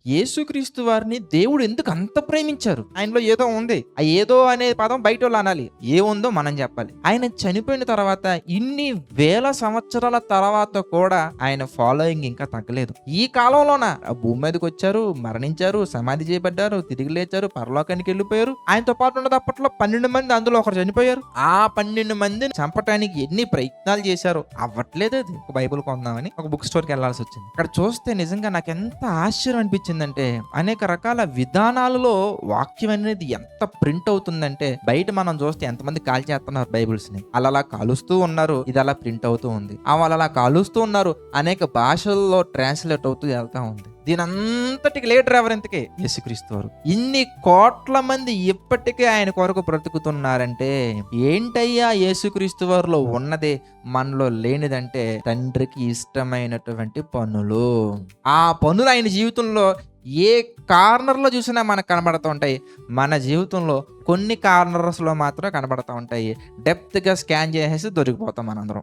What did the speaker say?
యేసుక్రీస్తు వారిని దేవుడు ఎందుకు అంత ప్రేమించారు? ఆయనలో ఏదో ఉంది. ఆ ఏదో అనే పదం బయటోళ్ళు అనాలి. ఏముందో మనం చెప్పాలి. ఆయన చనిపోయిన తర్వాత ఇన్ని వేల సంవత్సరాల తర్వాత కూడా ఆయన ఫాలోయింగ్ ఇంకా తగ్గలేదు. ఈ కాలంలోన ఆ భూమి మీదకి వచ్చారు, మరణించారు, సమాధి చేయబడ్డారు, తిరిగి లేచారు, పరలోకానికి వెళ్ళిపోయారు. ఆయనతో పాటు ఉన్నది అప్పట్లో 12 మంది, అందులో ఒకరు చనిపోయారు. ఆ 12 మందిని చంపటానికి ఎన్ని ప్రయత్నాలు చేశారో అవ్వట్లేదు. అది ఒక బైబిల్ కొందామని ఒక బుక్ స్టోర్కి వెళ్లాల్సి వచ్చింది. అక్కడ చూస్తే నిజంగా నాకు ఎంత ఆశ్చర్యం అనిపించిందంటే, అనేక రకాల విధానాలలో వాక్యం అనేది ఎంత ప్రింట్ అవుతుందంటే, బయట మనం చూస్తే ఎంతమంది కాల్ చేస్తున్నారు బైబిల్స్ ని, అలా కాలుస్తూ ఉన్నారు, ఇది అలా ప్రింట్ అవుతూ ఉంది. వాళ్ళు అలా కాలుస్తూ ఉన్నారు, అనేక భాషల్లో ట్రాన్స్లేట్ అవుతూ వెళ్తా ఉంది. దీని అంతటికి లీడర్ ఎవరింతకి? యేసుక్రీస్తు వారు. ఇన్ని కోట్ల మంది ఇప్పటికే ఆయన కొరకు బ్రతుకుతున్నారంటే ఏంటయ్యా యేసుక్రీస్తు వారిలో ఉన్నదే మనలో లేనిదంటే తండ్రికి ఇష్టమైనటువంటి పనులు. ఆ పనులు ఆయన జీవితంలో ఏ కార్నర్లో చూసినా మనకు కనబడుతూ ఉంటాయి. మన జీవితంలో కొన్ని కార్నర్స్లో మాత్రమే కనబడుతూ ఉంటాయి. డెప్త్గా స్కాన్ చేసేసి దొరికిపోతాం మనందరం.